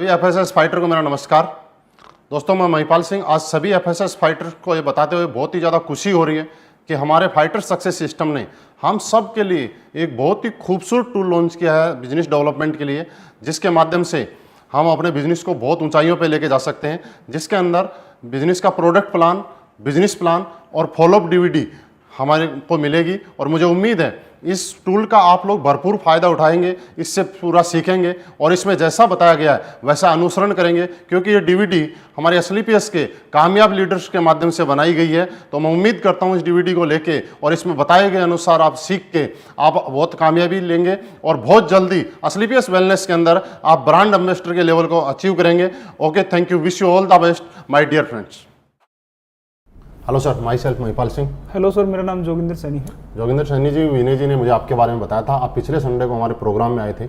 सभी FSS fighter को मेरा नमस्कार। दोस्तों, मैं महिपाल सिंह। आज सभी एफएसएस फाइटर को ये बताते हुए बहुत ही ज़्यादा खुशी हो रही है कि हमारे फाइटर सक्सेस सिस्टम ने हम सब के लिए एक बहुत ही खूबसूरत टूल लॉन्च किया है बिजनेस डेवलपमेंट के लिए, जिसके माध्यम से हम अपने बिजनेस को बहुत ऊंचाइयों पे लेके जा सकते हैं, जिसके अंदर बिजनेस का प्रोडक्ट प्लान, बिजनेस प्लान और फॉलोअप डीवीडी हमारे को मिलेगी। और मुझे उम्मीद है इस टूल का आप लोग भरपूर फायदा उठाएंगे, इससे पूरा सीखेंगे और इसमें जैसा बताया गया है वैसा अनुसरण करेंगे, क्योंकि ये डीवीडी हमारे SLPS के कामयाब लीडर्स के माध्यम से बनाई गई है। तो मैं उम्मीद करता हूँ इस डीवीडी को लेके और इसमें बताए गए अनुसार आप सीख के आप बहुत कामयाबी लेंगे और बहुत जल्दी SLPS वेलनेस के अंदर आप ब्रांड एम्बेसडर के लेवल को अचीव करेंगे। Okay, thank you, wish you all the best my dear friends. Hello sir, my self Mahipal Singh. Hello sir, मेरा नाम जोगिंदर सैनी है। जोगिंदर सैनी जी, विनय जी ने मुझे आपके बारे में बताया था। आप पिछले संडे को हमारे प्रोग्राम में आए थे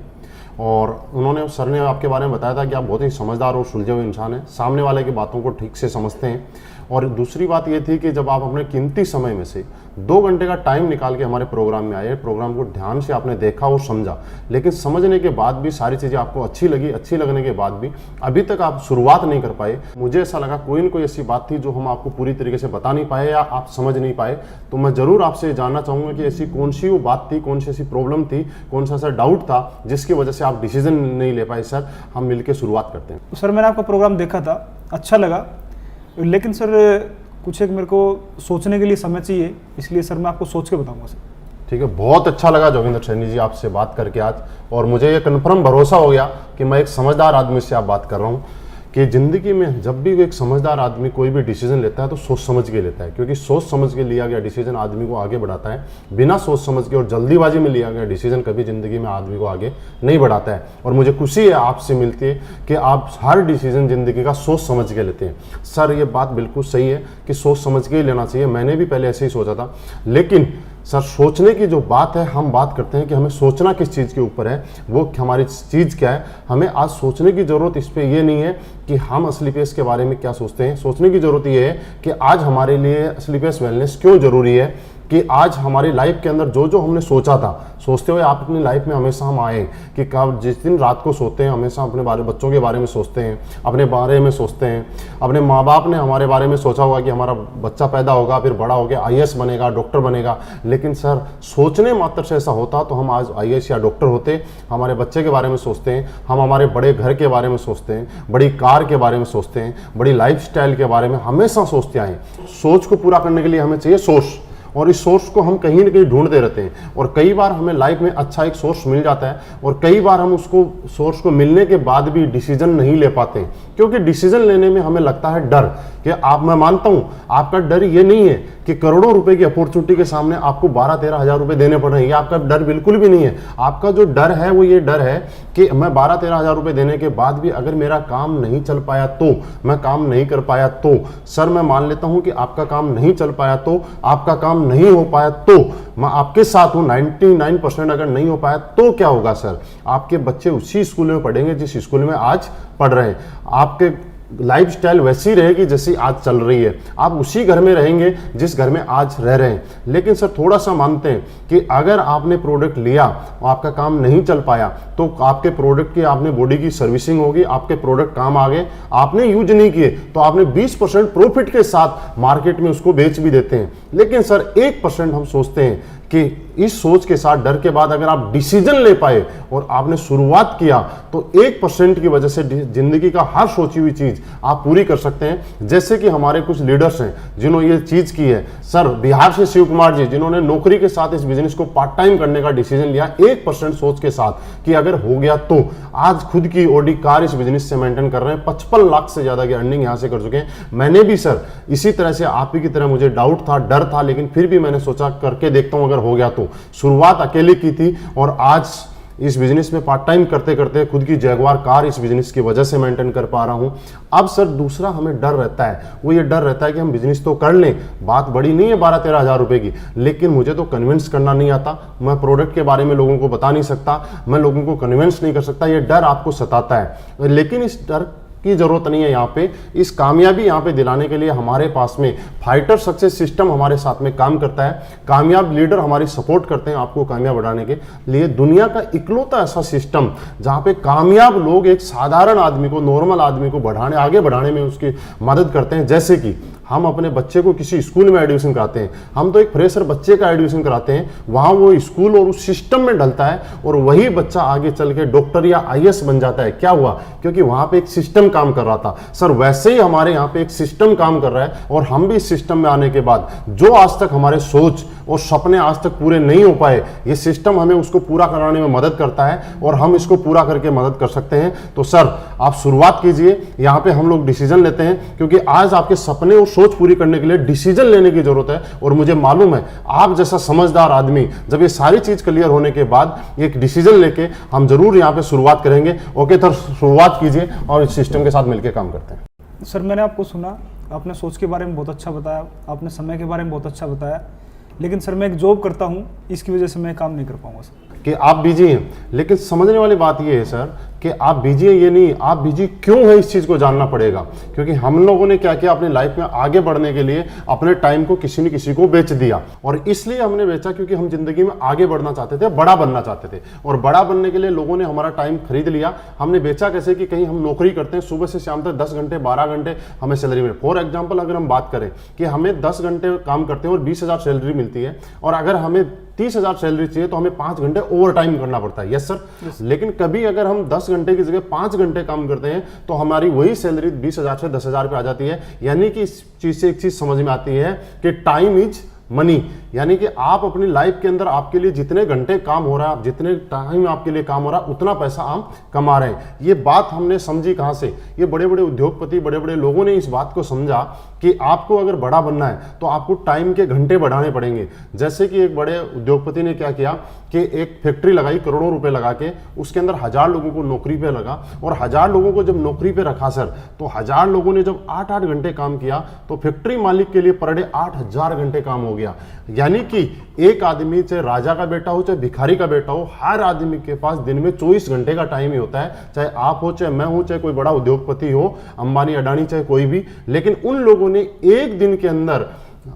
और सर ने आपके बारे में बताया था कि आप बहुत ही समझदार और सुलझे हुए इंसान हैं, सामने वाले की बातों को ठीक से समझते हैं। और दूसरी बात ये थी कि जब आप अपने कीमती समय में से 2 घंटे का टाइम निकाल के हमारे प्रोग्राम में आए, प्रोग्राम को ध्यान से आपने देखा और समझा, लेकिन समझने के बाद भी सारी चीज़ें आपको अच्छी लगी। अच्छी लगने के बाद भी अभी तक आप शुरुआत नहीं कर पाए। मुझे ऐसा लगा कोई न कोई ऐसी बात थी जो हम आपको पूरी तरीके से बता नहीं पाए या आप समझ नहीं पाए। तो मैं ज़रूर आपसे जानना चाहूँगा कि ऐसी कौन सी वो बात थी, कौन सी ऐसी प्रॉब्लम थी, कौन सा ऐसा डाउट था जिसकी वजह से आप डिसीजन नहीं ले पाए। सर, हम मिलकर शुरुआत करते हैं। सर, मैंने आपका प्रोग्राम देखा था, अच्छा लगा, लेकिन सर कुछ एक मेरे को सोचने के लिए समय चाहिए, इसलिए सर मैं आपको सोच के बताऊंगा सर। ठीक है, बहुत अच्छा लगा जोगिंदर सैनी जी आपसे बात करके आज, और मुझे ये कन्फर्म भरोसा हो गया कि मैं एक समझदार आदमी से आप बात कर रहा हूँ कि ज़िंदगी में जब भी एक समझदार आदमी कोई भी डिसीजन लेता है तो सोच समझ के लेता है, क्योंकि सोच समझ के लिया गया डिसीजन आदमी को आगे बढ़ाता है। बिना सोच समझ के और जल्दीबाजी में लिया गया डिसीजन कभी ज़िंदगी में आदमी को आगे नहीं बढ़ाता है। और मुझे खुशी है आपसे मिलती है कि आप हर डिसीजन ज़िंदगी का सोच समझ के लेते हैं। सर, ये बात बिल्कुल सही है कि सोच समझ के ही लेना चाहिए। मैंने भी पहले ऐसे ही सोचा था, लेकिन सर सोचने की जो बात है, हम बात करते हैं कि हमें सोचना किस चीज़ के ऊपर है, वो हमारी चीज़ क्या है। हमें आज सोचने की ज़रूरत इस पर ये नहीं है कि हम SLPS के बारे में क्या सोचते हैं। सोचने की ज़रूरत ये है कि आज हमारे लिए SLPS वेलनेस क्यों ज़रूरी है, कि आज हमारी लाइफ के अंदर जो जो हमने सोचा था, सोचते हुए आप अपनी लाइफ में हमेशा हम आए कि कब जिस दिन रात को सोते हैं हमेशा अपने बच्चों के बारे में सोचते हैं, अपने बारे में सोचते हैं। अपने माँ बाप ने हमारे बारे में सोचा होगा कि हमारा बच्चा पैदा होगा, फिर बड़ा होकर IAS बनेगा, डॉक्टर बनेगा। लेकिन सर, सोचने मात्र से ऐसा होता तो हम आज IAS या डॉक्टर होते। हमारे बच्चे के बारे में सोचते हैं, हम हमारे बड़े घर के बारे में सोचते हैं, बड़ी कार के बारे में सोचते हैं, बड़ी लाइफस्टाइल के बारे में हमेशा सोचते आए। सोच को पूरा करने के लिए हमें चाहिए सोर्स, और इस सोर्स को हम कहीं ना कहीं ढूंढते रहते हैं। और कई बार हमें लाइफ में अच्छा एक सोर्स मिल जाता है और कई बार हम उसको सोर्स को मिलने के बाद भी डिसीजन नहीं ले पाते हैं, क्योंकि डिसीजन लेने में हमें लगता है डर। कि मैं मानता हूं आपका डर ये नहीं है कि करोड़ों रुपए की अपॉर्चुनिटी के सामने आपको 12-13 हज़ार रुपए देने पड़ रहे हैं, ये आपका डर बिल्कुल भी नहीं है। आपका जो डर है वो ये डर है कि मैं 12-13 हज़ार रुपए देने के बाद भी अगर मेरा काम नहीं चल पाया तो, मैं काम नहीं कर पाया तो। सर, मैं मान लेता हूं कि आपका काम नहीं चल पाया तो, आपका काम नहीं हो पाया तो, मैं आपके साथ हूं। 99% अगर नहीं हो पाया तो क्या होगा सर? आपके बच्चे उसी स्कूल में पढ़ेंगे जिस स्कूल में आज पढ़ रहे हैं। आपके लाइफस्टाइल वैसी रहेगी जैसी आज चल रही है। आप उसी घर में रहेंगे जिस घर में आज रह रहे हैं। लेकिन सर, थोड़ा सा मानते हैं कि अगर आपने प्रोडक्ट लिया और आपका काम नहीं चल पाया तो आपके प्रोडक्ट की आपने बॉडी की सर्विसिंग होगी, आपके प्रोडक्ट काम आ गए, आपने यूज नहीं किए तो आपने 20% प्रॉफिट के साथ मार्केट में उसको बेच भी देते हैं। लेकिन सर 1% हम सोचते हैं कि इस सोच के साथ, डर के बाद अगर आप डिसीजन ले पाए और आपने शुरुआत किया तो 1% की वजह से जिंदगी का हर सोची हुई चीज आप पूरी कर सकते हैं। जैसे कि हमारे कुछ लीडर्स हैं जिन्होंने ये चीज की है। सर, बिहार से शिव कुमार जी, जिन्होंने नौकरी के साथ इस बिजनेस को पार्ट टाइम करने का डिसीजन लिया 1% सोच के साथ कि अगर हो गया तो। आज खुद की ऑडी कार इस बिजनेस से मेंटेन कर रहे हैं, 55 लाख से ज्यादा की अर्निंग यहां से कर चुके हैं। मैंने भी सर इसी तरह से आप ही की तरह मुझे डाउट था, डर था, लेकिन फिर भी मैंने सोचा करके देखता हूं अगर हो गया तो। शुरुआत अकेले की थी और आज इस बिजनेस में पार्ट टाइम करते करते खुद की जैगवार कार इस बिजनेस की वजह से मेंटेन कर पा रहा हूं। अब सर दूसरा हमें डर रहता है, वो ये डर रहता है कि हम बिजनेस तो कर लें, बात बड़ी नहीं है 12-13 हज़ार रुपए की, लेकिन मुझे तो कन्विंस करना नहीं आता, मैं प्रोडक्ट के बारे में लोगों को बता नहीं सकता, मैं लोगों को कन्विंस नहीं कर सकता। ये डर आपको सताता है। लेकिन इस डर की जरूरत नहीं है। यहाँ पे इस कामयाबी यहाँ पे दिलाने के लिए हमारे पास में फाइटर सक्सेस सिस्टम हमारे साथ में काम करता है। कामयाब लीडर हमारी सपोर्ट करते हैं आपको कामयाब बनाने के लिए। दुनिया का इकलौता ऐसा सिस्टम जहाँ पे कामयाब लोग एक साधारण आदमी को, नॉर्मल आदमी को आगे बढ़ाने में उसकी मदद करते हैं। जैसे कि हम अपने बच्चे को किसी स्कूल में एडमिशन कराते हैं, हम तो एक फ्रेशर बच्चे का एडमिशन कराते हैं, वहाँ वो स्कूल और उस सिस्टम में ढलता है और वही बच्चा आगे चल के डॉक्टर या आईएएस बन जाता है। क्या हुआ? क्योंकि वहाँ पे एक सिस्टम काम कर रहा था। सर वैसे ही हमारे यहाँ पे एक सिस्टम काम कर रहा है और हम भी इस सिस्टम में आने के बाद जो आज तक हमारे सोच और सपने आज तक पूरे नहीं हो पाए, ये सिस्टम हमें उसको पूरा कराने में मदद करता है और हम इसको पूरा करके मदद कर सकते हैं। तो सर आप शुरुआत कीजिए। यहाँ पे हम लोग डिसीजन लेते हैं क्योंकि आज आपके सपने और सोच पूरी करने के लिए डिसीजन लेने की जरूरत है। और मुझे मालूम है आप जैसा समझदार आदमी जब ये सारी चीज क्लियर होने के बाद एक डिसीजन लेके हम जरूर यहाँ पे शुरुआत करेंगे। ओके सर, शुरुआत कीजिए और इस सिस्टम के साथ मिलकर काम करते हैं। सर मैंने आपको सुना, आपने सोच के बारे में बहुत अच्छा बताया, आपने समय के बारे में बहुत अच्छा बताया, लेकिन सर मैं एक जॉब करता हूँ, इसकी वजह से मैं काम नहीं कर पाऊंगा सर। कि आप बिजी हैं, लेकिन समझने वाली बात ये है सर कि आप बिजी हैं ये नहीं, आप बिजी क्यों है इस चीज़ को जानना पड़ेगा। क्योंकि हम लोगों ने क्या किया, अपनी लाइफ में आगे बढ़ने के लिए अपने टाइम को किसी न किसी को बेच दिया। और इसलिए हमने बेचा क्योंकि हम जिंदगी में आगे बढ़ना चाहते थे, बड़ा बनना चाहते थे। और बड़ा बनने के लिए लोगों ने हमारा टाइम खरीद लिया। हमने बेचा कैसे कि कहीं हम नौकरी करते हैं, सुबह से शाम तक 10 घंटे 12 घंटे हमें सैलरी मिले। फॉर एग्जाम्पल अगर हम बात करें कि हमें 10 घंटे काम करते हैं और 20,000 सैलरी मिलती है, और अगर हमें 30,000 सैलरी चाहिए तो हमें 5 घंटे ओवर टाइम करना पड़ता है। Yes sir. लेकिन कभी अगर हम 10 घंटे की जगह 5 घंटे काम करते हैं तो हमारी वही सैलरी 20,000 से 10,000 पे आ जाती है। यानी कि इस चीज से एक चीज समझ में आती है कि टाइम इज मनी। यानी कि आप अपनी लाइफ के अंदर आपके लिए जितने घंटे काम हो रहा है, जितने टाइम आपके लिए काम हो रहा है, उतना पैसा आप कमा रहे हैं। ये बात हमने समझी कहां से? ये बड़े बड़े उद्योगपति, बड़े बड़े लोगों ने इस बात को समझा कि आपको अगर बड़ा बनना है तो आपको टाइम के घंटे बढ़ाने पड़ेंगे। जैसे कि एक बड़े उद्योगपति ने क्या किया कि एक फैक्ट्री लगाई, करोड़ों रुपए लगा के, उसके अंदर 1000 लोगों को नौकरी पे लगा। और 1000 लोगों को जब नौकरी पे रखा सर, तो 1000 लोगों ने जब 8-8 घंटे काम किया तो फैक्ट्री मालिक के लिए पर डे 8000 घंटे काम हो गया। यानी कि एक आदमी, चाहे राजा का बेटा हो चाहे भिखारी का बेटा हो, हर आदमी के पास दिन में 24 घंटे का टाइम ही होता है। चाहे आप हो, चाहे मैं हूं, चाहे कोई बड़ा उद्योगपति हो, अंबानी अडानी, चाहे कोई भी। लेकिन उन लोगों ने एक दिन के अंदर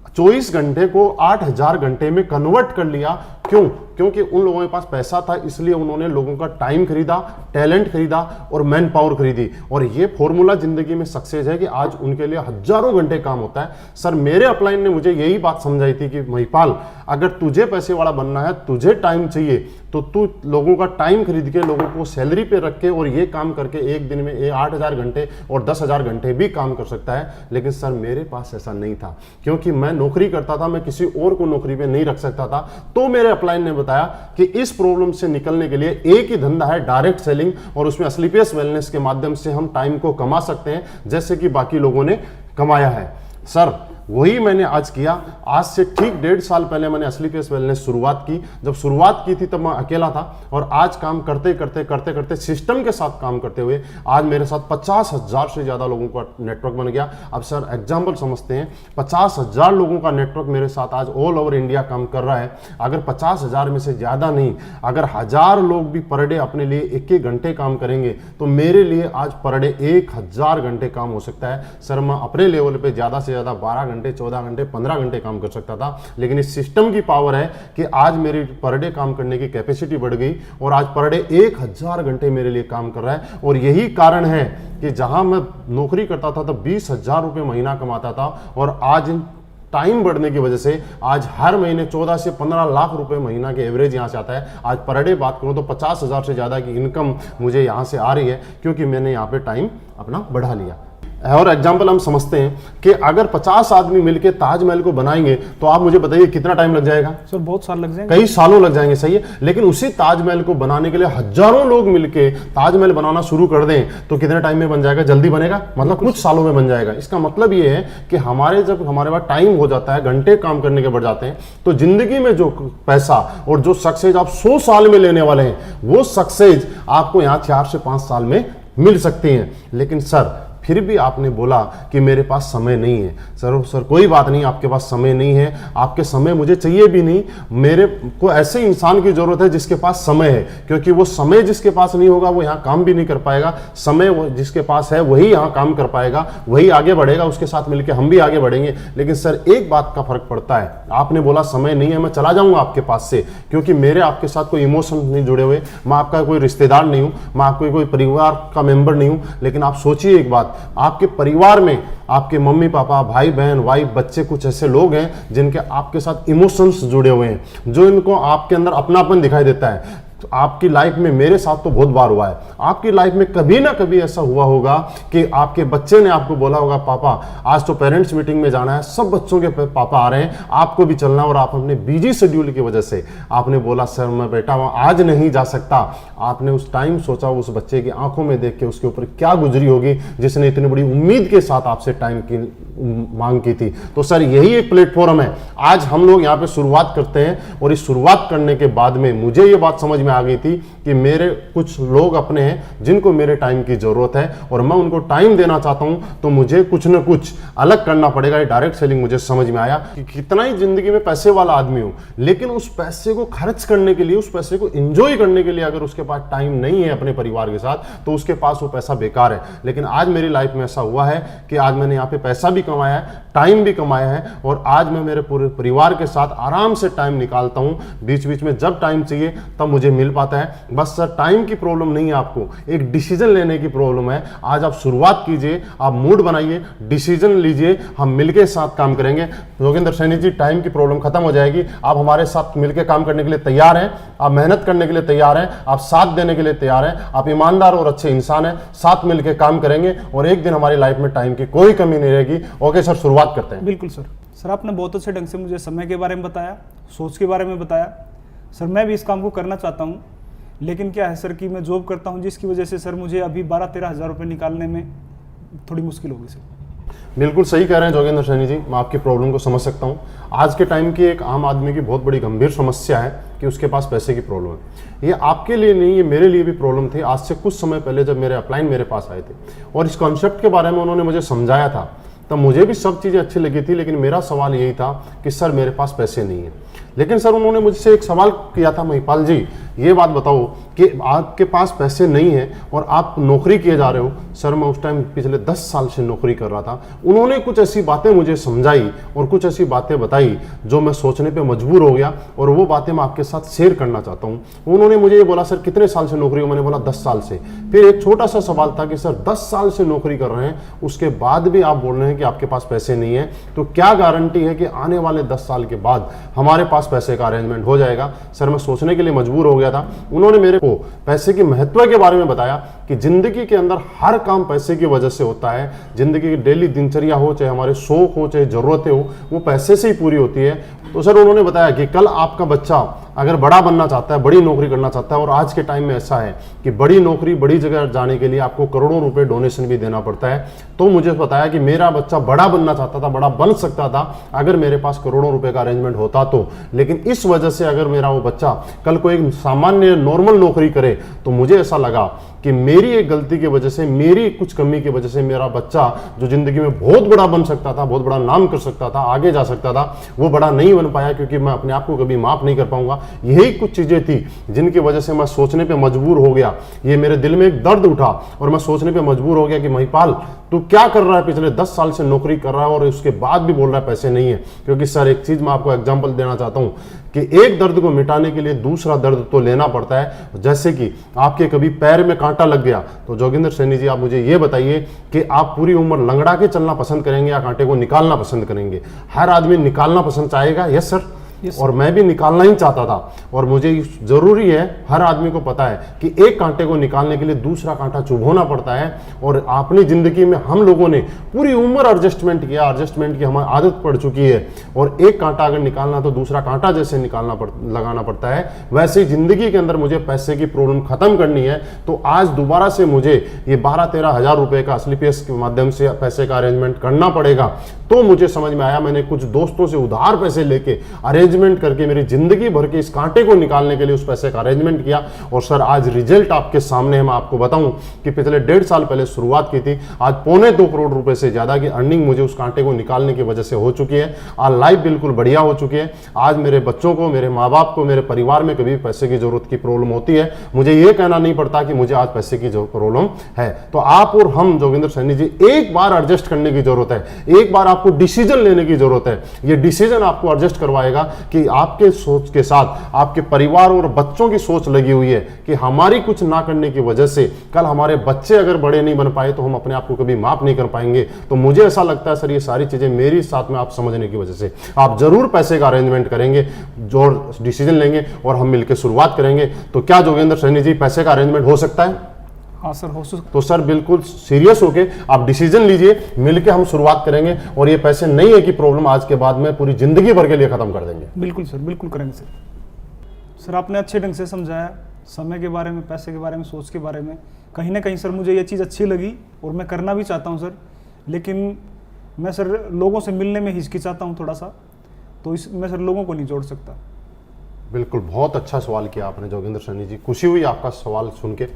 24 घंटे को 8000 घंटे में कन्वर्ट कर लिया। क्यों? क्योंकि उन लोगों के पास पैसा था, इसलिए उन्होंने लोगों का टाइम खरीदा, टैलेंट खरीदा और मैन पावर खरीदी। और ये फॉर्मूला जिंदगी में सक्सेस है कि आज उनके लिए हजारों घंटे काम होता है। सर मेरे अपलाइन ने मुझे यही बात समझाई थी कि महिपाल, अगर तुझे पैसे वाला बनना है, तुझे टाइम चाहिए, तो तू लोगों का टाइम खरीद के, लोगों को सैलरी पे रख के और ये काम करके एक दिन में 8000 घंटे और 10,000 घंटे भी काम कर सकता है। लेकिन सर मेरे पास ऐसा नहीं था, क्योंकि मैं नौकरी करता था, मैं किसी और को नौकरी पे नहीं रख सकता था। तो मेरे अपलाइन ने बताया कि इस प्रॉब्लम से निकलने के लिए एक ही धंधा है, डायरेक्ट सेलिंग, और उसमें असलीपियस वेलनेस के माध्यम से हम टाइम को कमा सकते हैं जैसे कि बाकी लोगों ने कमाया है। सर वही मैंने आज किया। आज से ठीक 1.5 साल पहले मैंने असलीपियस वेलनेस शुरुआत की। जब शुरुआत की थी तब मैं अकेला था, और आज काम करते करते करते करते सिस्टम के साथ काम करते हुए आज मेरे साथ 50,000 से ज़्यादा लोगों का नेटवर्क बन गया। अब सर एग्जाम्पल समझते हैं, 50,000 लोगों का नेटवर्क मेरे साथ आज ऑल ओवर इंडिया काम कर रहा है। अगर 50,000 में से ज़्यादा नहीं, अगर 1000 लोग भी पर डे अपने लिए 1-1 घंटे काम करेंगे तो मेरे लिए आज पर डे 1000 घंटे काम हो सकता है। सर मैं अपने लेवल पर ज़्यादा से ज़्यादा 12 घंटे, 14 घंटे, 15 घंटे काम कर सकता था। लेकिन इस सिस्टम की पावर है कि आज मेरी पर डे काम करने की कैपेसिटी बढ़ गई और आज पर डे 1000 घंटे मेरे लिए काम कर रहा है। और यही कारण है कि जहां मैं नौकरी करता था तब 20,000 रुपये महीना कमाता था, और आज टाइम बढ़ने की वजह से आज हर महीने 14 से 15 लाख रुपए महीना के एवरेज यहाँ से आता है। आज पर डे बात करूँ तो 50,000 से ज़्यादा की इनकम मुझे यहाँ से आ रही है, क्योंकि मैंने यहाँ पे टाइम अपना बढ़ा लिया। और एग्जाम्पल हम समझते हैं कि अगर 50 आदमी मिलकर ताजमहल को बनाएंगे तो आप मुझे बताइए कितना टाइम लग जाएगा? सर बहुत साल लग जाएंगे, कई सालों लग जाएंगे, सही है। लेकिन उसी ताजमहल को बनाने के लिए हजारों लोग मिलकर ताजमहल बनाना शुरू कर दें तो कितने टाइम में बन जाएगा? जल्दी बनेगा, मतलब कुछ सालों में बन जाएगा। इसका मतलब ये है कि जब हमारे पास टाइम हो जाता है, घंटे काम करने के बढ़ जाते हैं, तो जिंदगी में जो पैसा और जो सक्सेस आप 100 साल में लेने वाले हैं, वो सक्सेस आपको यहाँ 4 से 5 साल में मिल सकती हैं। लेकिन सर फिर भी आपने बोला कि मेरे पास समय नहीं है। सर कोई बात नहीं, आपके पास समय नहीं है, आपके समय मुझे चाहिए भी नहीं। मेरे को ऐसे इंसान की जरूरत है जिसके पास समय है, क्योंकि वो समय जिसके पास नहीं होगा वो यहाँ काम भी नहीं कर पाएगा। समय जिसके पास है वही यहाँ काम कर पाएगा, वही आगे बढ़ेगा, उसके साथ मिलकर हम भी आगे बढ़ेंगे। लेकिन सर एक बात का फर्क पड़ता है, आपने बोला समय नहीं है, मैं चला जाऊंगा आपके पास से, क्योंकि मेरे आपके साथ कोई इमोशन नहीं जुड़े हुए, मैं आपका कोई रिश्तेदार नहीं हूं, मैं आपके कोई परिवार का मेंबर नहीं हूं। लेकिन आप सोचिए एक बात, आपके परिवार में आपके मम्मी पापा, भाई बहन, वाइफ, बच्चे, कुछ ऐसे लोग हैं जिनके आपके साथ इमोशंस जुड़े हुए हैं, जो इनको आपके अंदर अपनापन दिखाई देता है। तो आपकी लाइफ में, मेरे साथ तो बहुत बार हुआ है, आपकी लाइफ में कभी ना कभी ऐसा हुआ होगा कि आपके बच्चे ने आपको बोला होगा, पापा आज तो पेरेंट्स मीटिंग में जाना है, सब बच्चों के पापा आ रहे हैं, आपको भी चलना, और आप अपने बिजी शेड्यूल की वजह से आपने बोला सर मैं बेटा आज नहीं जा सकता। आपने उस टाइम सोचा उस बच्चे की आंखों में देख के उसके ऊपर क्या गुजरी होगी जिसने इतनी बड़ी उम्मीद के साथ आपसे टाइम की मांग की थी। तो सर यही एक प्लेटफॉर्म है, आज हम लोग यहाँ पे शुरुआत करते हैं, और इस शुरुआत करने के बाद में मुझे ये बात समझ में आ गई थी कि मेरे कुछ लोग अपने हैं जिनको मेरे टाइम की जरूरत है, और मैं उनको टाइम देना चाहता हूं, तो मुझे कुछ ना कुछ अलग करना पड़ेगा। ये डायरेक्ट सेलिंग मुझे समझ में आया कि कितना ही जिंदगी में पैसे वाला आदमी हूं, लेकिन उस पैसे को खर्च करने के लिए, उस पैसे को एंजॉय करने के लिए अगर उसके पास टाइम नहीं है अपने परिवार के साथ, तो उसके पास वो पैसा बेकार है। लेकिन आज मेरी लाइफ में ऐसा हुआ है कि आज मैंने यहाँ पे पैसा भी कमाया है, टाइम भी कमाया है, और आज मैं मेरे पूरे परिवार के साथ आराम से टाइम निकालता हूं। बीच बीच में जब टाइम चाहिए तब मुझे मिल पाता है। बस सर टाइम की प्रॉब्लम नहीं है, आपको एक डिसीजन लेने की प्रॉब्लम है। आज आप शुरुआत कीजिए, आप मूड बनाइए, डिसीजन लीजिए, हम मिलके साथ काम करेंगे। योगेंद्र सैनी जी, टाइम की प्रॉब्लम खत्म हो जाएगी। आप हमारे साथ मिलके काम करने के लिए तैयार हैं, आप मेहनत करने के लिए तैयार हैं, आप साथ देने के लिए तैयार हैं, आप ईमानदार और अच्छे इंसान हैं, साथ मिलकर काम करेंगे और एक दिन हमारी लाइफ में टाइम की कोई कमी नहीं रहेगी। ओके सर, शुरुआत करते हैं। बिल्कुल सर। सर आपने बहुत अच्छे ढंग से मुझे समय के बारे में बताया, सोच के बारे में बताया। सर मैं भी इस काम को करना चाहता हूँ, लेकिन क्या है सर कि मैं जॉब करता हूँ, जिसकी वजह से सर मुझे अभी 12-13 हज़ार रुपये निकालने में थोड़ी मुश्किल होगी सर। बिल्कुल सही कह रहे हैं जोगेंद्र सैनी जी, मैं आपकी प्रॉब्लम को समझ सकता हूं। आज के टाइम की एक आम आदमी की बहुत बड़ी गंभीर समस्या है कि उसके पास पैसे की प्रॉब्लम है। ये आपके लिए नहीं, ये मेरे लिए भी प्रॉब्लम थी। आज से कुछ समय पहले जब मेरे अपलाइन मेरे पास आए थे और इस कॉन्सेप्ट के बारे में उन्होंने मुझे समझाया था, तब मुझे भी सब चीज़ें अच्छी लगी थी, लेकिन मेरा सवाल यही था कि सर मेरे पास पैसे नहीं है। लेकिन सर उन्होंने मुझसे एक सवाल किया था, महिपाल जी ये बात बताओ कि आपके पास पैसे नहीं है और आप नौकरी किए जा रहे हो। सर मैं उस टाइम पिछले 10 साल से नौकरी कर रहा था। उन्होंने कुछ ऐसी बातें मुझे समझाई और कुछ ऐसी बातें बताई जो मैं सोचने पे मजबूर हो गया, और वो बातें मैं आपके साथ शेयर करना चाहता हूँ। उन्होंने मुझे ये बोला, सर कितने साल से नौकरी हो? मैंने बोला 10 साल से। फिर एक छोटा सा सवाल था कि सर 10 साल से नौकरी कर रहे हैं, उसके बाद भी आप बोल रहे हैं कि आपके पास पैसे नहीं है, तो क्या गारंटी है कि आने वाले 10 साल के बाद हमारे पास पैसे का अरेंजमेंट हो जाएगा? सर मैं सोचने के लिए मजबूर हो गया था। उन्होंने मेरे को पैसे के महत्व के बारे में बताया कि जिंदगी के अंदर हर काम पैसे की वजह से होता है। जिंदगी की डेली दिनचर्या हो, चाहे हमारे शौक हो, चाहे जरूरतें हो, वो पैसे से ही पूरी होती है। तो सर उन्होंने बताया कि कल आपका बच्चा अगर बड़ा बनना चाहता है, बड़ी नौकरी करना चाहता है, और आज के टाइम में ऐसा है कि बड़ी नौकरी, बड़ी जगह जाने के लिए आपको करोड़ों रुपए डोनेशन भी देना पड़ता है। तो मुझे बताया कि मेरा बच्चा बड़ा बनना चाहता था, बड़ा बन सकता था अगर मेरे पास करोड़ों रुपए का अरेंजमेंट होता तो। लेकिन इस वजह से अगर मेरा वो बच्चा कल को एक सामान्य नॉर्मल नौकरी करे, तो मुझे ऐसा लगा कि मेरी एक गलती की वजह से, मेरी कुछ कमी की वजह से मेरा बच्चा जो जिंदगी में बहुत बड़ा बन सकता था, बहुत बड़ा नाम कर सकता था, आगे जा सकता था, वो बड़ा नहीं बन पाया, क्योंकि मैं अपने आप को कभी माफ नहीं कर पाऊंगा। यही कुछ चीजें थी जिनकी वजह से मैं सोचने पे मजबूर हो गया। ये मेरे दिल में एक दर्द उठा और मैं सोचने पे मजबूर हो गया कि महिपाल तू क्या कर रहा है, पिछले 10 साल से नौकरी कर रहा है और उसके बाद भी बोल रहा है पैसे नहीं है। क्योंकि सर एक चीज मैं आपको एग्जांपल देना चाहता हूं कि एक दर्द को मिटाने के लिए दूसरा दर्द तो लेना पड़ता है। जैसे कि आपके कभी पैर में कांटा लग गया, तो जोगिंदर सैनी जी आप मुझे ये बताइए कि आप पूरी उम्र लंगड़ा के चलना पसंद करेंगे या कांटे को निकालना पसंद करेंगे? हर आदमी निकालना पसंद चाहेगा। Yes sir. और मैं भी निकालना ही चाहता था, और मुझे जरूरी है, हर आदमी को पता है कि एक कांटे को निकालने के लिए दूसरा कांटा चुभोना पड़ता है। और अपनी जिंदगी में हम लोगों ने पूरी उम्र एडजस्टमेंट की हमारी आदत पड़ चुकी है, और एक कांटा अगर निकालना तो दूसरा कांटा जैसे लगाना पड़ता है। वैसे ही जिंदगी के अंदर मुझे पैसे की प्रॉब्लम खत्म करनी है, तो आज दोबारा से मुझे ये 12-13 हज़ार रुपए का स्लीपियस के माध्यम से पैसे का अरेंजमेंट करना पड़ेगा। तो मुझे समझ में आया, मैंने कुछ दोस्तों से उधार पैसे लेके अरेंजमेंट करके मेरी जिंदगी भर के इस कांटे को निकालने के लिए उस पैसे का अरेंजमेंट किया। और सर आज रिजल्ट आपके सामने है। मैं आपको बताऊं कि पिछले 1.5 साल पहले शुरुआत की थी, आज 2.25 करोड़ रुपए से ज्यादा की अर्निंग मुझे उस कांटे को निकालने की वजह से हो चुकी है। आज लाइफ बिल्कुल बढ़िया हो चुकी है। आज मेरे बच्चों को, मेरे माँ बाप को, मेरे परिवार में कभी पैसे की जरूरत की प्रॉब्लम होती है, मुझे ये कहना नहीं पड़ता कि मुझे आज पैसे की जो प्रॉब्लम है। तो आप और हम जोगिंदर सैनी जी, एक बार एडजस्ट करने की जरूरत है, एक बार आपको डिसीजन लेने की जरूरत है। ये डिसीजन आपको एडजस्ट करवाएगा कि आपके सोच के साथ आपके परिवार और बच्चों की सोच लगी हुई है कि हमारी कुछ ना करने की वजह से कल हमारे बच्चे अगर बड़े नहीं बन पाए तो हम अपने आप को कभी माफ नहीं कर पाएंगे। तो मुझे ऐसा लगता है सर, ये सारी चीजें मेरी साथ में आप समझने की वजह से आप जरूर पैसे का अरेंजमेंट करेंगे, जो डिसीजन लेंगे और हम मिलकर शुरुआत करेंगे। तो क्या जोगिंदर सैनी जी पैसे का अरेंजमेंट हो सकता है? हाँ सर, हो सकता। तो सर बिल्कुल सीरियस होके आप डिसीजन लीजिए, मिलके हम शुरुआत करेंगे। और ये पैसे नहीं है कि प्रॉब्लम आज के बाद में पूरी जिंदगी भर के लिए खत्म कर देंगे। बिल्कुल सर, बिल्कुल करेंगे सर। सर आपने अच्छे ढंग से समझाया, समय के बारे में, पैसे के बारे में, सोच के बारे में। कहीं ना कहीं सर मुझे ये चीज़ अच्छी लगी और मैं करना भी चाहता हूँ सर, लेकिन मैं सर लोगों से मिलने में हिचकिचाता हूँ थोड़ा सा, तो मैं सर लोगों को नहीं जोड़ सकता। बिल्कुल, बहुत अच्छा सवाल किया आपने जोगिंदर सैनी जी। खुशी हुई आपका सवाल सुन के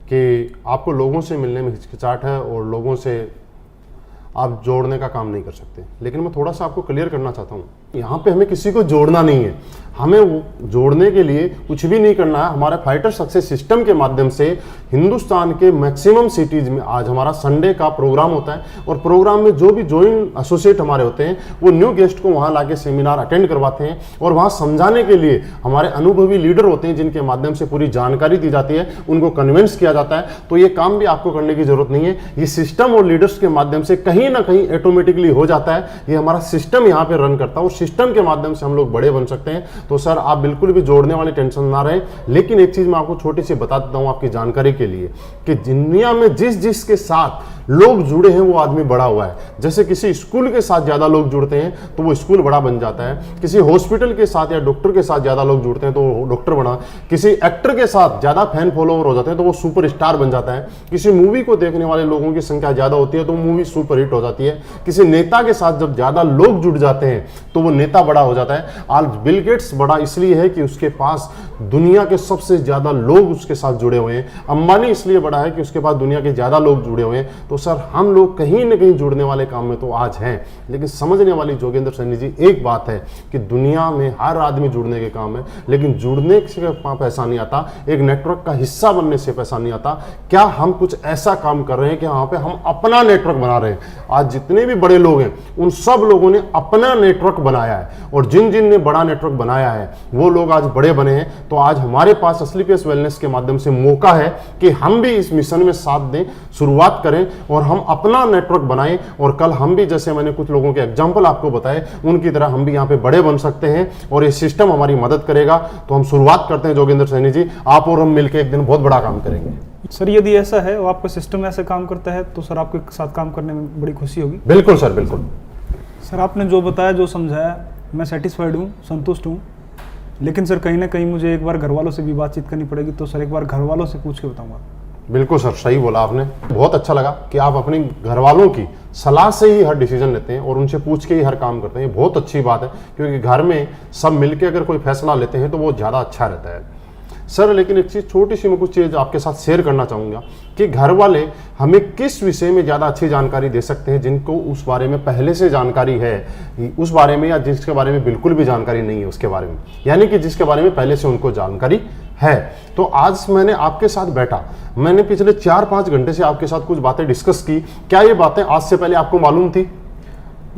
कि आपको लोगों से मिलने में हिचकिचाहट है और लोगों से आप जोड़ने का काम नहीं कर सकते। लेकिन मैं थोड़ा सा आपको क्लियर करना चाहता हूँ, यहाँ पे हमें किसी को जोड़ना नहीं है, हमें वो जोड़ने के लिए कुछ भी नहीं करना है। हमारे फाइटर सक्सेस सिस्टम के माध्यम से हिंदुस्तान के मैक्सिमम सिटीज में आज हमारा संडे का प्रोग्राम होता है और प्रोग्राम में जो भी ज्वाइंट एसोसिएट हमारे होते हैं वो न्यू गेस्ट को वहाँ लाके सेमिनार अटेंड करवाते हैं और वहाँ समझाने के लिए हमारे अनुभवी लीडर होते हैं जिनके माध्यम से पूरी जानकारी दी जाती है, उनको कन्विंस किया जाता है। तो ये काम भी आपको करने की जरूरत नहीं है, ये सिस्टम और लीडर्स के माध्यम से कहीं ना कहीं ऑटोमेटिकली हो जाता है। ये हमारा सिस्टम यहाँ पे रन करता है और सिस्टम के माध्यम से हम लोग बड़े बन सकते हैं। तो सर आप बिल्कुल भी जोड़ने वाली टेंशन ना रहे। लेकिन एक चीज मैं आपको छोटी सी बता देता हूं आपकी जानकारी के लिए कि दुनिया में जिस के साथ लोग जुड़े हैं वो आदमी बड़ा हुआ है। जैसे किसी स्कूल के साथ ज्यादा लोग जुड़ते हैं तो वो स्कूल बड़ा बन जाता है, किसी हॉस्पिटल के साथ या डॉक्टर के साथ ज्यादा लोग जुड़ते हैं तो वो डॉक्टर बना, किसी एक्टर के साथ ज्यादा फैन फॉलोवर हो जाते हैं तो वो सुपर स्टार बन जाता है, किसी मूवी को देखने वाले लोगों की संख्या ज्यादा होती है तो मूवी सुपर हिट हो जाती है, किसी नेता के साथ जब ज्यादा लोग जुड़ जाते हैं तो वो नेता बड़ा हो जाता है। आज बिल गेट्स बड़ा इसलिए है कि उसके पास दुनिया के सबसे ज्यादा लोग उसके साथ जुड़े हुए हैं। अंबानी इसलिए बड़ा है कि उसके पास दुनिया के ज्यादा लोग जुड़े हुए हैं। तो सर हम लोग कहीं ना कहीं जुड़ने वाले काम में तो आज हैं, लेकिन समझने वाली जोगिंदर सैनी जी एक बात है कि दुनिया में हर आदमी जुड़ने के काम है, लेकिन जुड़ने से पैसा नहीं आता, एक नेटवर्क का हिस्सा बनने से पैसा नहीं आता। क्या हम कुछ ऐसा काम कर रहे हैं कि वहां पे हम अपना नेटवर्क बना रहे हैं? आज जितने भी बड़े लोग हैं उन सब लोगों ने अपना नेटवर्क बनाया है और जिन जिन ने बड़ा नेटवर्क बनाया है वो लोग आज बड़े बने हैं। तो आज हमारे पास असलीपियस वेलनेस के माध्यम से मौका है कि हम भी इस मिशन में साथ दें, शुरुआत करें और हम अपना नेटवर्क बनाएं और कल हम भी, जैसे मैंने कुछ लोगों के एग्जांपल आपको बताए, उनकी तरह हम भी यहाँ पे बड़े बन सकते हैं और ये सिस्टम हमारी मदद करेगा। तो हम शुरुआत करते हैं जोगिंदर सैनी जी, आप और हम मिलकर एक दिन बहुत बड़ा काम करेंगे। सर यदि ऐसा है और आपका सिस्टम ऐसे काम करता है तो सर आपके साथ काम करने में बड़ी खुशी होगी। बिल्कुल सर, बिल्कुल। सर आपने जो बताया, जो समझाया, मैं सेटिस्फाइड हूँ, संतुष्ट हूँ। लेकिन सर कहीं ना कहीं मुझे एक बार घर वालों से भी बातचीत करनी पड़ेगी, तो सर एक बार घर वालों से पूछ के बताऊंगा। बिल्कुल सर, सही बोला आपने। बहुत अच्छा लगा कि आप अपने घर वालों की सलाह से ही हर डिसीजन लेते हैं और उनसे पूछ के ही हर काम करते हैं। बहुत अच्छी बात है, क्योंकि घर में सब मिलके अगर कोई फैसला लेते हैं तो वो ज़्यादा अच्छा रहता है सर। लेकिन एक चीज़, छोटी सी मैं कुछ चीज़ आपके साथ शेयर करना चाहूँगा कि घर वाले हमें किस विषय में ज़्यादा अच्छी जानकारी दे सकते हैं, जिनको उस बारे में पहले से जानकारी है उस बारे में, या जिसके बारे में बिल्कुल भी जानकारी नहीं है उसके बारे में, यानी कि जिसके बारे में पहले से उनको जानकारी है। तो आज मैंने आपके साथ बैठा, मैंने पिछले 4-5 घंटे से आपके साथ कुछ बातें डिस्कस की। क्या ये बातें आज से पहले आपको मालूम थी?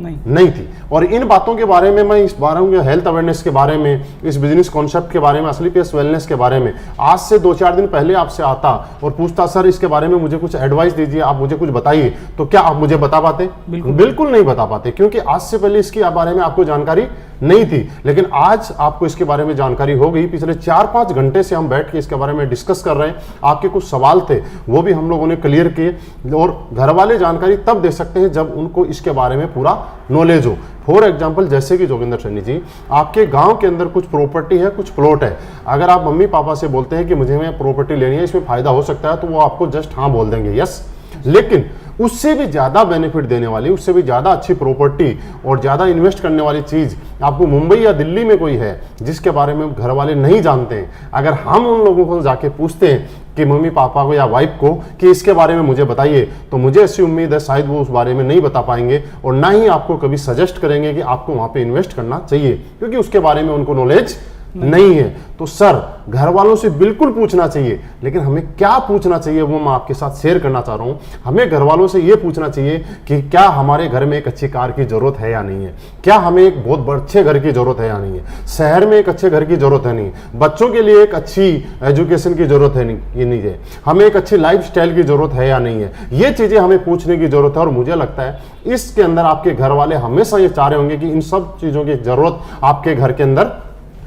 नहीं थी। और इन बातों के बारे में, मैं इस बारे में हेल्थ अवेयरनेस के बारे में, इस बिजनेस कॉन्सेप्ट के बारे में, असलीपियस वेलनेस के बारे में आज से 2-4 दिन पहले आपसे आता और पूछता सर इसके बारे में मुझे कुछ एडवाइस दीजिए, आप मुझे कुछ बताइए, तो क्या आप मुझे बता पाते? बिल्कुल नहीं बता पाते, क्योंकि आज से पहले इसके बारे में आपको जानकारी नहीं थी। लेकिन आज आपको इसके बारे में जानकारी हो गई। पिछले 4-5 घंटे से हम बैठ के इसके बारे में डिस्कस कर रहे हैं। आपके कुछ सवाल थे वो भी हम लोगों ने क्लियर किए। और घर वाले जानकारी तब दे सकते हैं जब उनको इसके बारे में पूरा नॉलेज हो। फॉर एग्जाम्पल, जैसे कि जोगिंदर सैनी जी, आपके गांव के अंदर कुछ प्रॉपर्टी है, कुछ प्लॉट है। अगर आप मम्मी पापा से बोलते हैं कि मुझे प्रॉपर्टी लेनी है, इसमें फायदा हो सकता है, तो वो आपको जस्ट हाँ बोल देंगे, यस। लेकिन उससे भी ज़्यादा बेनिफिट देने वाली, उससे भी ज़्यादा अच्छी प्रॉपर्टी और ज़्यादा इन्वेस्ट करने वाली चीज़ आपको मुंबई या दिल्ली में कोई है जिसके बारे में घर वाले नहीं जानते हैं। अगर हम उन लोगों को जाके पूछते हैं कि मम्मी पापा को या वाइफ को कि इसके बारे में मुझे बताइए, तो मुझे ऐसी उम्मीद है शायद वो उस बारे में नहीं बता पाएंगे और ना ही आपको कभी सजेस्ट करेंगे कि आपको वहाँ पे इन्वेस्ट करना चाहिए, क्योंकि उसके बारे में उनको नॉलेज नहीं है। तो सर, घर वालों से बिल्कुल पूछना चाहिए, लेकिन हमें क्या पूछना चाहिए वो मैं आपके साथ शेयर करना चाह रहा हूं। हमें घर वालों से ये पूछना चाहिए कि क्या हमारे घर में एक अच्छी कार की जरूरत है या नहीं है, क्या हमें एक बहुत अच्छे घर की जरूरत है या नहीं है, शहर में एक अच्छे घर की जरूरत है नहीं, बच्चों के लिए एक अच्छी एजुकेशन की जरूरत है नहीं है, हमें एक अच्छी लाइफ स्टाइल की जरूरत है या नहीं है। ये चीजें हमें पूछने की जरूरत है और मुझे लगता है इसके अंदर आपके घर वाले हमेशा ये चाह रहे होंगे कि इन सब चीजों की जरूरत आपके घर के अंदर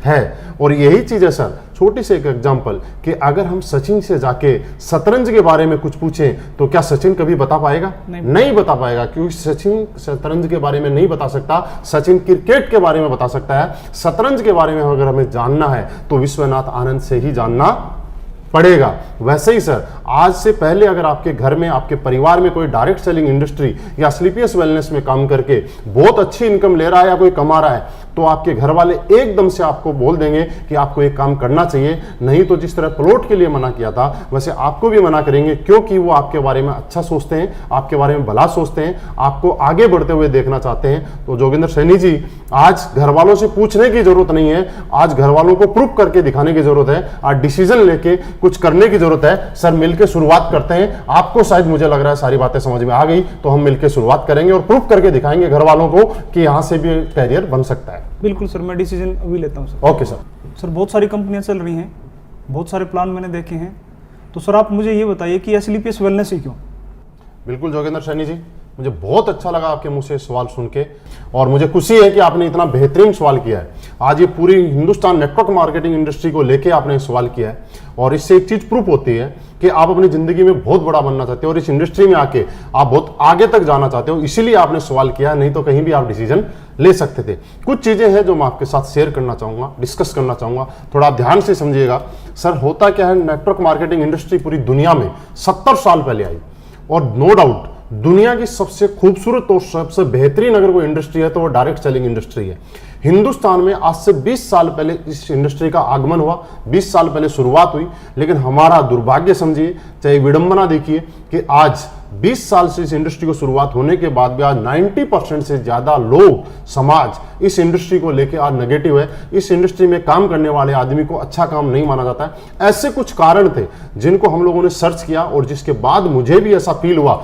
है। और यही चीज है सर, छोटी सी एक एग्जांपल कि अगर हम सचिन से जाके शतरंज के बारे में कुछ पूछें तो क्या सचिन कभी बता पाएगा? नहीं बता पाएगा, क्योंकि सचिन शतरंज के बारे में नहीं बता सकता, सचिन क्रिकेट के बारे में बता सकता है। शतरंज के बारे में अगर हमें जानना है तो विश्वनाथ आनंद से ही जानना पड़ेगा। वैसे ही सर, आज से पहले अगर आपके घर में, आपके परिवार में कोई डायरेक्ट सेलिंग इंडस्ट्री या स्लीपियस वेलनेस में काम करके बहुत अच्छी इनकम ले रहा है या कोई कमा रहा है, तो आपके घर वाले एकदम से आपको बोल देंगे कि आपको एक काम करना चाहिए। नहीं तो जिस तरह प्लॉट के लिए मना किया था वैसे आपको भी मना करेंगे, क्योंकि वो आपके बारे में अच्छा सोचते हैं, आपके बारे में भला सोचते हैं, आपको आगे बढ़ते हुए देखना चाहते हैं। तो जोगिंदर सैनी जी, आज घर वालों से पूछने की जरूरत नहीं है, आज घर वालों को प्रूफ करके दिखाने की जरूरत है, आज डिसीजन लेके कुछ करने की जरूरत है। सर, मिलकर शुरुआत करते हैं। आपको शायद मुझे लग रहा है सारी बातें समझ में आ गई, तो हम मिलकर शुरुआत करेंगे और प्रूफ करके दिखाएंगे घर वालों को कि यहां से भी कैरियर बन सकता है। बिल्कुल सर, मैं डिसीजन अभी लेता हूँ सर। Okay sir. सर, बहुत सारी कंपनियां चल रही हैं, बहुत सारे प्लान मैंने देखे हैं, तो सर आप मुझे ये बताइए कि स्लीपियस वेलनेस ही क्यों? बिल्कुल जोगिंदर सैनी जी, मुझे बहुत अच्छा लगा आपके मुंह से सवाल सुन के, और मुझे खुशी है कि आपने इतना बेहतरीन सवाल किया है। आज ये पूरी हिंदुस्तान नेटवर्क मार्केटिंग इंडस्ट्री को लेके आपने सवाल किया है, और इससे एक चीज प्रूफ होती है कि आप अपनी जिंदगी में बहुत बड़ा बनना चाहते हो और इस इंडस्ट्री में आके आप बहुत आगे तक जाना चाहते हो, इसीलिए आपने सवाल किया, नहीं तो कहीं भी आप डिसीजन ले सकते थे। कुछ चीजें हैं जो मैं आपके साथ शेयर करना चाहूंगा, डिस्कस करना चाहूंगा, थोड़ा आप ध्यान से समझिएगा। सर, होता क्या है, नेटवर्क मार्केटिंग इंडस्ट्री पूरी दुनिया में 70 साल पहले आई, और नो डाउट दुनिया की सबसे खूबसूरत और सबसे बेहतरीन अगर कोई इंडस्ट्री है तो वो डायरेक्ट सेलिंग इंडस्ट्री है। हिंदुस्तान में आज से 20 साल पहले इस इंडस्ट्री का आगमन हुआ, 20 साल पहले शुरुआत हुई, लेकिन हमारा दुर्भाग्य समझिए, चाहे विडंबना देखिए कि आज 20 साल से इस इंडस्ट्री को शुरुआत होने के बाद भी आज 90% से ज्यादा लोग, समाज इस इंडस्ट्री को लेकर आज नेगेटिव है। इस इंडस्ट्री में काम करने वाले आदमी को अच्छा काम नहीं माना जाता है। ऐसे कुछ कारण थे जिनको हम लोगों ने सर्च किया और जिसके बाद मुझे भी ऐसा फील हुआ